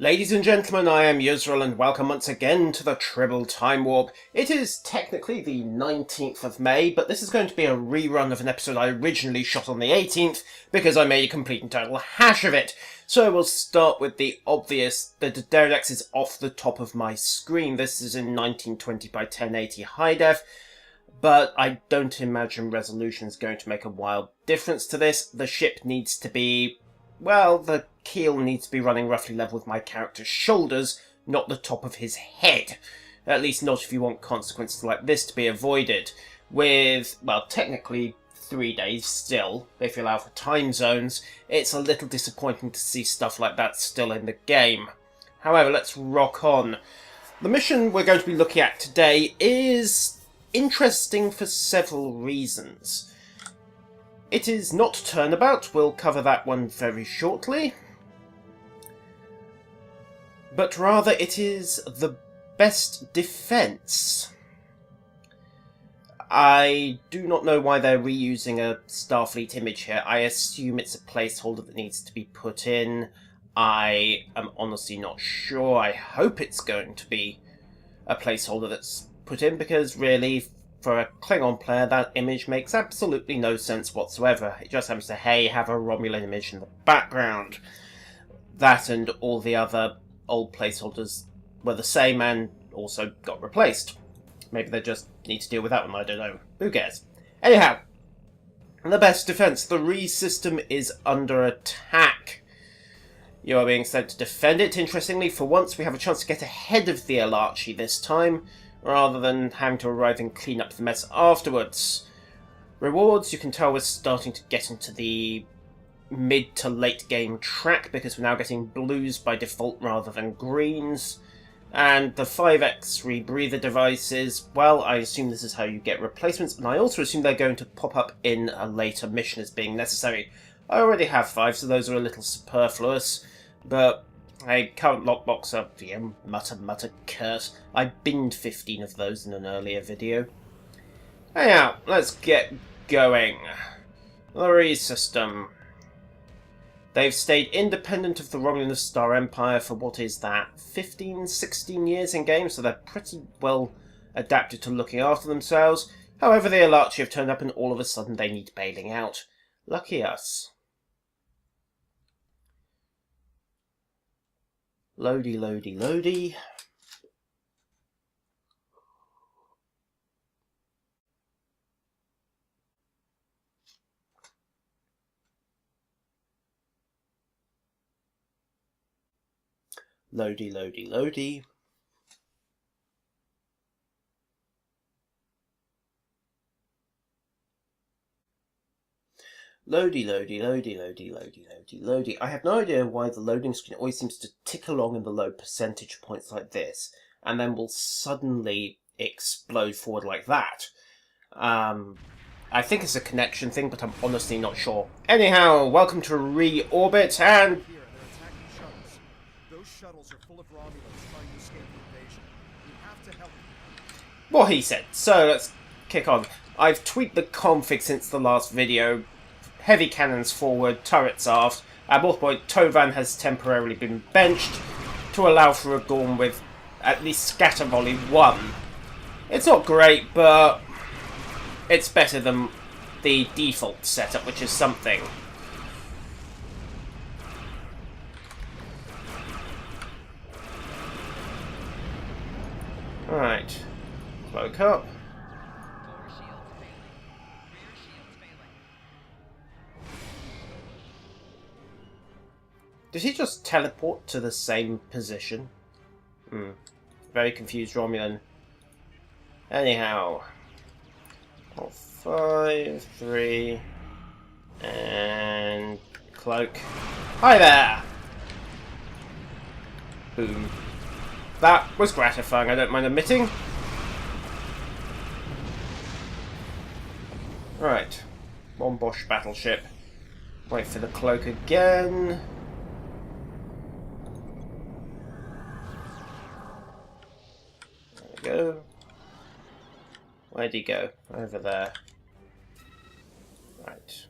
Ladies and gentlemen, I am Yusril and welcome once again to the Tribble Timewarp. It is technically the 19th of May, but this is going to be a rerun of an episode I originally shot on the 18th because I made a complete and total hash of it. So we'll start with the obvious. The Deredex is off the top of my screen. This is in 1920 by 1080 high def, but I don't imagine resolution is going to make a wild difference to this. The ship needs to be... well, the keel needs to be running roughly level with my character's shoulders, not the top of his head. At least not if you want consequences like this to be avoided. With, well, technically 3 days still, if you allow for time zones, it's a little disappointing to see stuff like that still in the game. However, let's rock on. The mission we're going to be looking at today is interesting for several reasons. It is not Turnabout, we'll cover that one very shortly. But rather it is the best defense. I do not know why they're reusing a Starfleet image here. I assume it's a placeholder that needs to be put in. I am honestly not sure. I hope it's going to be a placeholder that's put in, because really, for a Klingon player, that image makes absolutely no sense whatsoever. It just happens to, hey, have a Romulan image in the background. That and all the other old placeholders were the same and also got replaced. Maybe they just need to deal with that one, I don't know. Who cares? Anyhow, the best defense. The Re system is under attack. You are being sent to defend it. Interestingly, for once we have a chance to get ahead of the Alarchi this time, rather than having to arrive and clean up the mess afterwards. Rewards, you can tell we're starting to get into the mid to late game track, because we're now getting blues by default rather than greens. And the 5x rebreather devices, well, I assume this is how you get replacements, and I also assume they're going to pop up in a later mission as being necessary. I already have 5, so those are a little superfluous, but a current lockbox of mutter curse. I binned 15 of those in an earlier video. Anyhow, let's get going. The Re system. They've stayed independent of the Romulan Star Empire for what is that, 15, 16 years in game, so they're pretty well adapted to looking after themselves. However, the Alarchi have turned up and all of a sudden they need bailing out. Lucky us. Loady, loady, loady. Loady, loady, loady. Loady, loady, loady, loady, loady, loady, loady. I have no idea why the loading screen always seems to tick along in the low percentage points like this, and then will suddenly explode forward like that. I think it's a connection thing, but I'm honestly not sure. Anyhow, welcome to Re-Orbit, and... Those shuttles are full of Romulans trying to escape the invasion. We have to help them. What he said. So let's kick on. I've tweaked the config since the last video. Heavy cannons forward, turrets aft. At both points, Tovan has temporarily been benched to allow for a Gorm with at least scatter volley 1. It's not great, but it's better than the default setup, which is something. Alright. Cloak up. Did he just teleport to the same position? Very confused Romulan. Anyhow. 5, 3, and cloak. Hi there! Boom. That was gratifying, I don't mind admitting. Right. One Bosch battleship. Wait for the cloak again. There we go. Where'd he go? Over there. Right.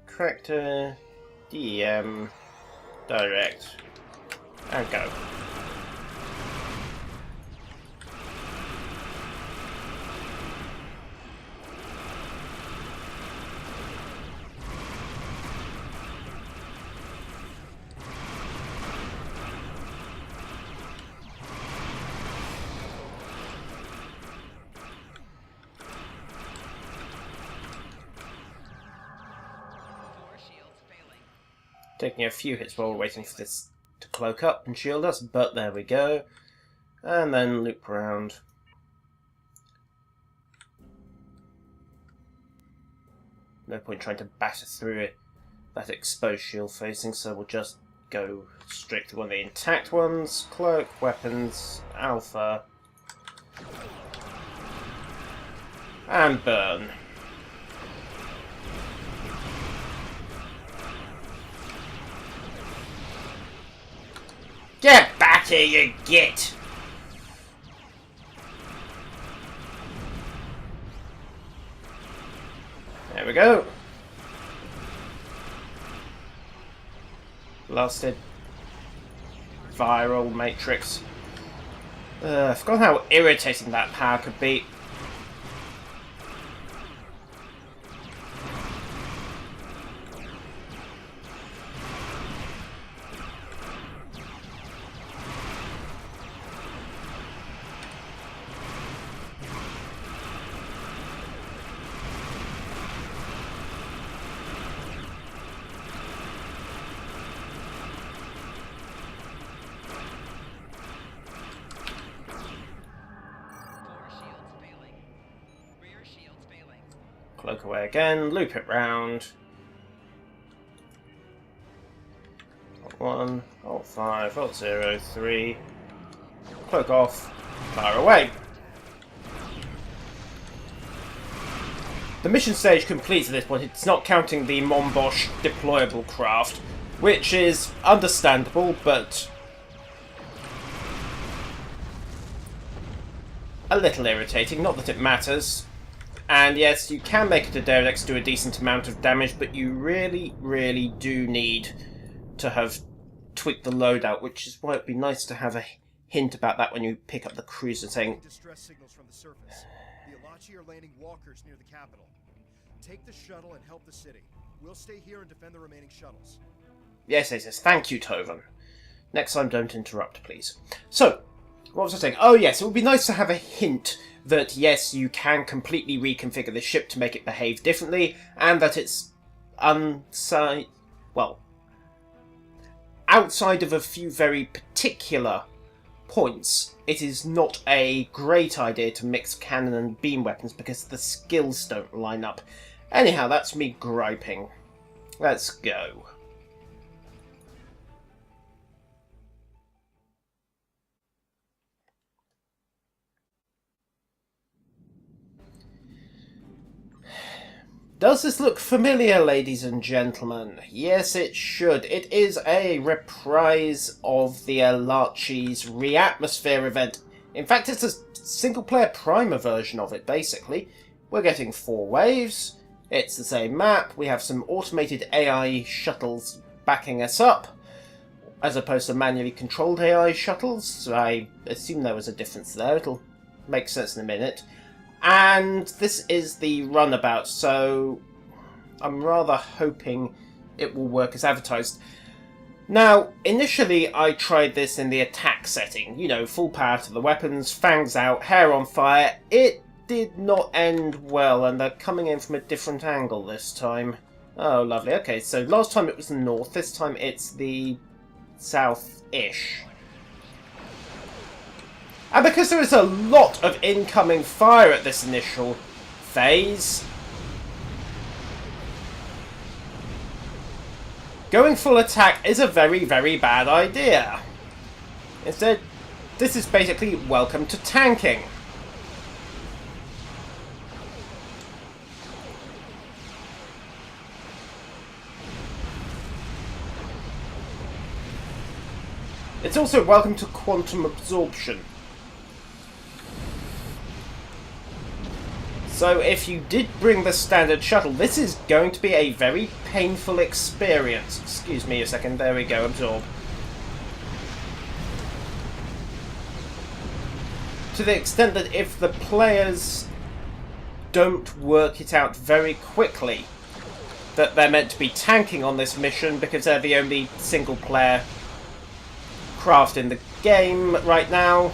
Tractor, DM, direct, and go. Taking a few hits while we're waiting for this to cloak up and shield us, but there we go. And then loop around. No point trying to batter through it, that exposed shield facing, so we'll just go straight to one of the intact ones. Cloak, weapons, alpha. And burn. Get back here, you git! There we go. Blasted. Viral matrix. I forgot how irritating that power could be. Cloak away again, loop it round. Alt 1, Alt 5, Alt 0, 3. Cloak off, fire away. The mission stage completes at this point. It's not counting the Monbosch deployable craft, which is understandable, but a little irritating. Not that it matters. And yes, you can make it a derelict to do a decent amount of damage, but you really, really do need to have tweaked the loadout, which is why it'd be nice to have a hint about that when you pick up the cruiser, saying distress signals from the surface. The Alachi are landing walkers near the capital. Take the shuttle and help the city. We'll stay here and defend the remaining shuttles. Yes, yes, yes. Thank you, Tovan. Next time, don't interrupt, please. So, what was I saying? Oh, yes, it would be nice to have a hint that, yes, you can completely reconfigure the ship to make it behave differently, and that it's outside of a few very particular points, it is not a great idea to mix cannon and beam weapons because the skills don't line up. Anyhow, that's me griping. Let's go. Does this look familiar, ladies and gentlemen? Yes, it should. It is a reprise of the Alachi's Re-Atmosphere event. In fact, it's a single-player primer version of it, basically. We're getting 4 waves. It's the same map. We have some automated AI shuttles backing us up, as opposed to manually controlled AI shuttles. So I assume there was a difference there. It'll make sense in a minute. And this is the runabout, so I'm rather hoping it will work as advertised. Now, initially I tried this in the attack setting, you know, full power to the weapons, fangs out, hair on fire. It did not end well, and they're coming in from a different angle this time. Oh, lovely. Okay, so last time it was the north, this time it's the south-ish. And because there is a lot of incoming fire at this initial phase, going full attack is a very, very bad idea. Instead, this is basically welcome to tanking. It's also welcome to quantum absorption. So if you did bring the standard shuttle, this is going to be a very painful experience. Excuse me a second, there we go, absorb. To the extent that if the players don't work it out very quickly that they're meant to be tanking on this mission because they're the only single player craft in the game right now.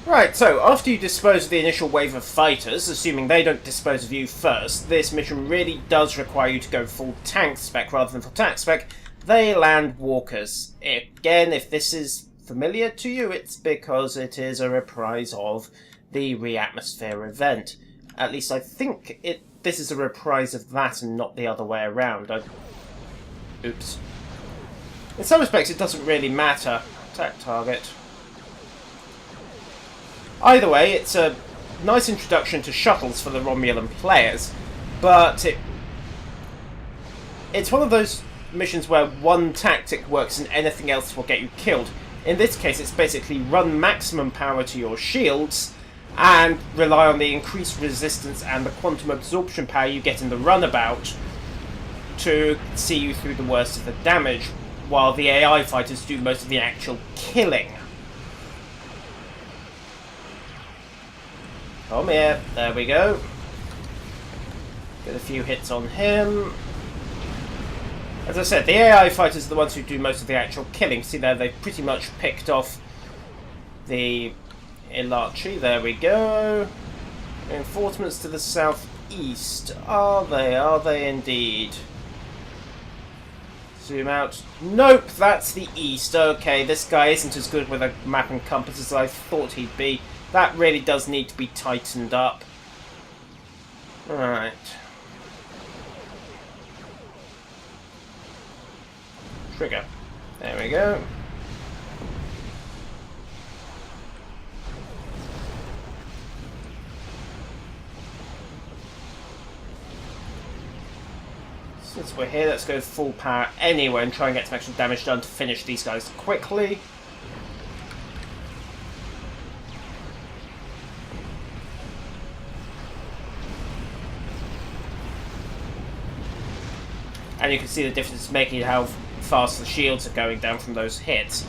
Right, so after you dispose of the initial wave of fighters, assuming they don't dispose of you first, this mission really does require you to go full tank spec rather than full tank spec. They land walkers. Again, if this is familiar to you, it's because it is a reprise of the Reatmosphere event. At least I think this is a reprise of that and not the other way around. Oops. In some respects it doesn't really matter. Attack target. Either way, it's a nice introduction to shuttles for the Romulan players, but it's one of those missions where one tactic works and anything else will get you killed. In this case, it's basically run maximum power to your shields and rely on the increased resistance and the quantum absorption power you get in the runabout to see you through the worst of the damage, while the AI fighters do most of the actual killing. Come here, there we go. Get a few hits on him. As I said, the AI fighters are the ones who do most of the actual killing. See there, they've pretty much picked off the Ilachi. There we go. Reinforcements to the southeast. Are they? Are they indeed? Zoom out. Nope, that's the east. Okay, this guy isn't as good with a map and compass as I thought he'd be. That really does need to be tightened up. Right. Trigger. There we go. Since we're here, let's go full power anyway and try and get some extra damage done to finish these guys quickly. And you can see the difference it's making, how fast the shields are going down from those hits.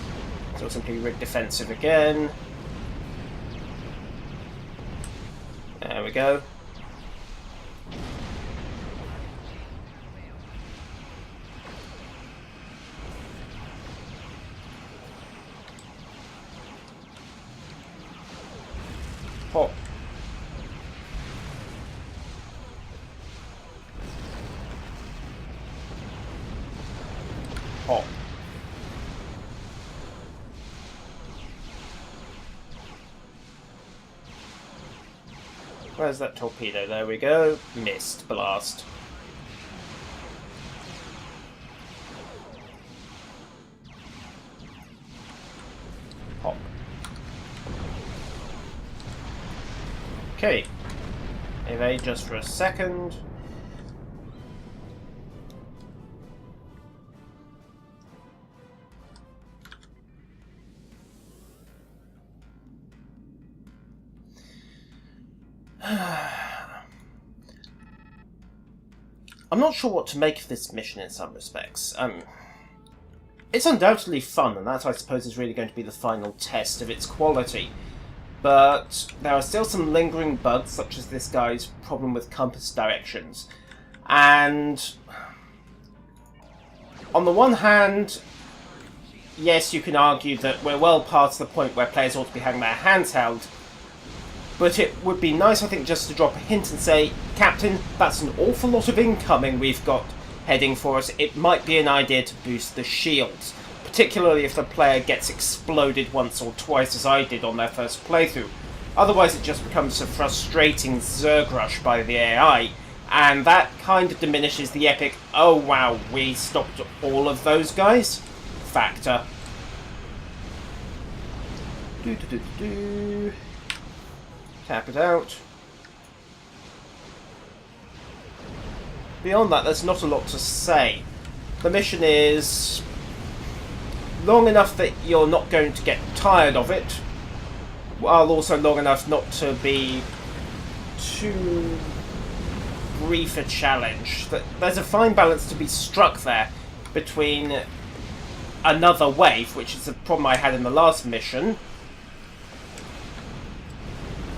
So we'll simply rig defensive again. There we go. Pop. Pop. Where's that torpedo? There we go. Missed. Blast. Pop. Okay. Evade just for a second. I'm not sure what to make of this mission in some respects. It's undoubtedly fun, and that, I suppose, is really going to be the final test of its quality. But there are still some lingering bugs, such as this guy's problem with compass directions. And on the one hand, yes, you can argue that we're well past the point where players ought to be having their hands held But it would be nice, I think, just to drop a hint and say, Captain, that's an awful lot of incoming we've got heading for us. It might be an idea to boost the shields, particularly if the player gets exploded once or twice as I did on their first playthrough. Otherwise it just becomes a frustrating Zerg rush by the AI, and that kind of diminishes the epic, oh wow, we stopped all of those guys factor. Tap it out. Beyond that, there's not a lot to say. The mission is long enough that you're not going to get tired of it, while also long enough not to be too brief a challenge. There's a fine balance to be struck there between another wave, which is a problem I had in the last mission,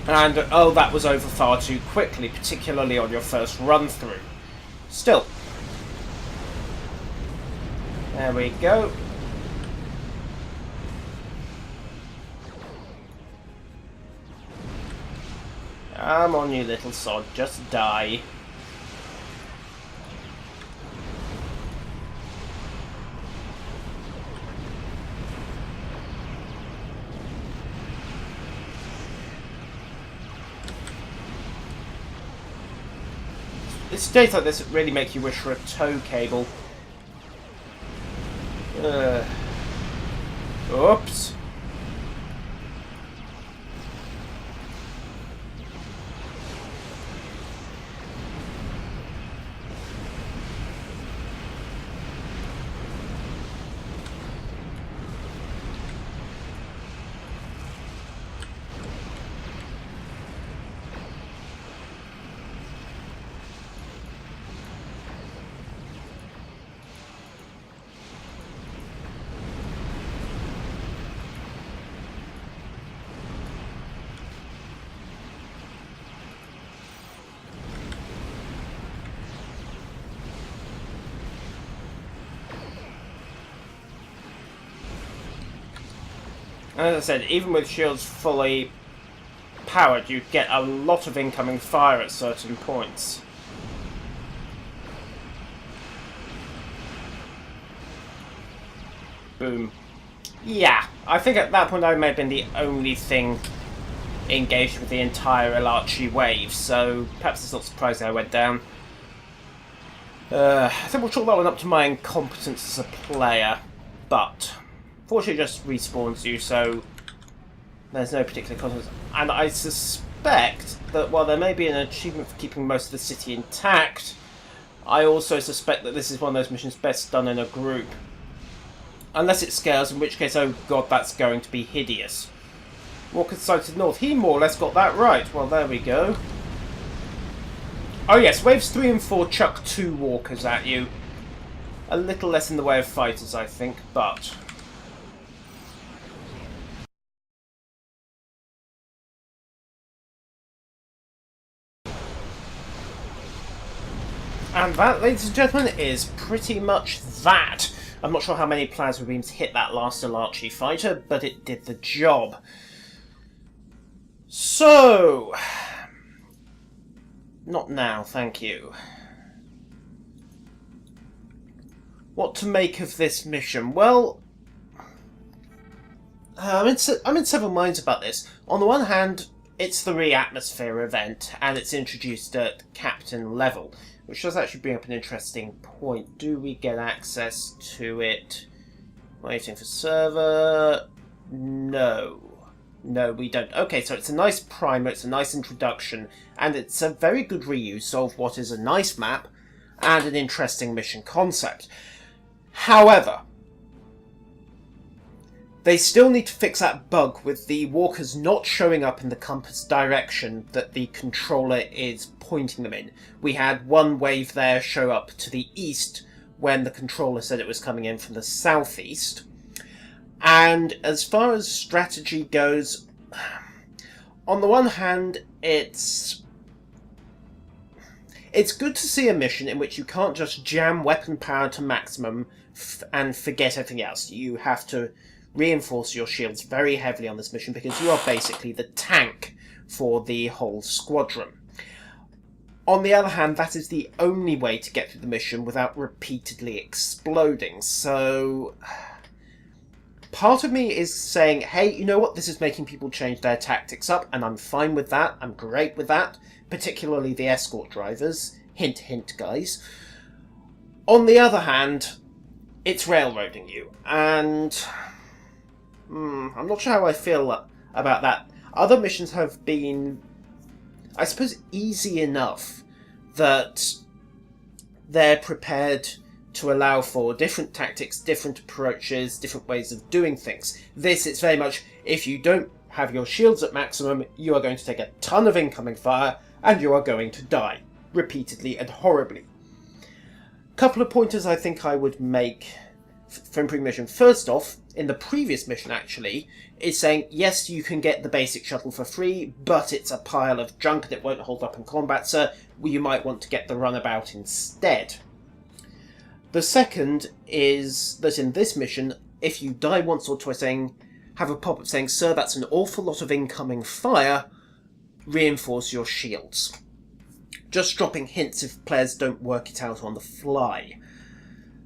and oh, that was over far too quickly, particularly on your first run through. Still, there we go. Come on, you little sod, just die. It's days like this that really make you wish for a tow cable. Oops. As I said, even with shields fully powered, you get a lot of incoming fire at certain points. Boom. Yeah, I think at that point I may have been the only thing engaged with the entire Elachi wave, so perhaps it's not surprising I went down. I think we'll chalk that one up to my incompetence as a player, but fortunately it just respawns you, so there's no particular consequence. And I suspect that while there may be an achievement for keeping most of the city intact, I also suspect that this is one of those missions best done in a group. Unless it scales, in which case, oh god, that's going to be hideous. Walker sighted north. He more or less got that right. Well, there we go. Oh yes, waves 3 and 4 chuck 2 walkers at you. A little less in the way of fighters, I think, but and that, ladies and gentlemen, is pretty much that. I'm not sure how many plasma beams hit that last Elachi fighter, but it did the job. So, not now, thank you. What to make of this mission? Well, I'm in several minds about this. On the one hand, it's the re-atmosphere event, and it's introduced at captain level, which does actually bring up an interesting point. Do we get access to it? Waiting for server? No. No, we don't. Okay, so it's a nice primer, it's a nice introduction, and it's a very good reuse of what is a nice map and an interesting mission concept. However, they still need to fix that bug with the walkers not showing up in the compass direction that the controller is pointing them in. We had one wave there show up to the east when the controller said it was coming in from the southeast. And as far as strategy goes, on the one hand, it's good to see a mission in which you can't just jam weapon power to maximum and forget everything else. You have to reinforce your shields very heavily on this mission because you are basically the tank for the whole squadron. On the other hand, that is the only way to get through the mission without repeatedly exploding, so part of me is saying, hey, you know what, this is making people change their tactics up, and I'm fine with that, I'm great with that, particularly the escort drivers. Hint, hint, guys. On the other hand, it's railroading you, and I'm not sure how I feel about that. Other missions have been, I suppose, easy enough that they're prepared to allow for different tactics, different approaches, different ways of doing things. This, it's very much, if you don't have your shields at maximum, you are going to take a ton of incoming fire, and you are going to die, repeatedly and horribly. Couple of pointers I think I would make for improving mission. First off, in the previous mission actually, is saying, yes, you can get the basic shuttle for free, but it's a pile of junk that won't hold up in combat, so you might want to get the runabout instead. The second is that in this mission, if you die once or twice, have a pop-up saying, sir, that's an awful lot of incoming fire, reinforce your shields. Just dropping hints if players don't work it out on the fly.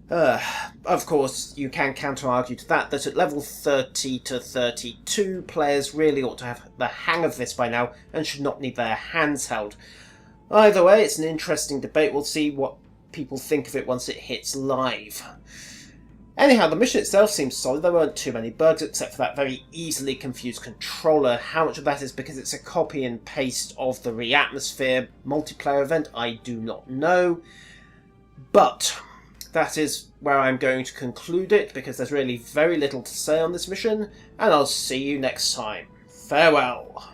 Of course, you can counter-argue to that at level 30 to 32, players really ought to have the hang of this by now and should not need their hands held. Either way, it's an interesting debate. We'll see what people think of it once it hits live. Anyhow, the mission itself seems solid. There weren't too many bugs, except for that very easily confused controller. How much of that is because it's a copy and paste of the Re-Atmosphere multiplayer event, I do not know. But that is where I'm going to conclude it, because there's really very little to say on this mission, and I'll see you next time. Farewell.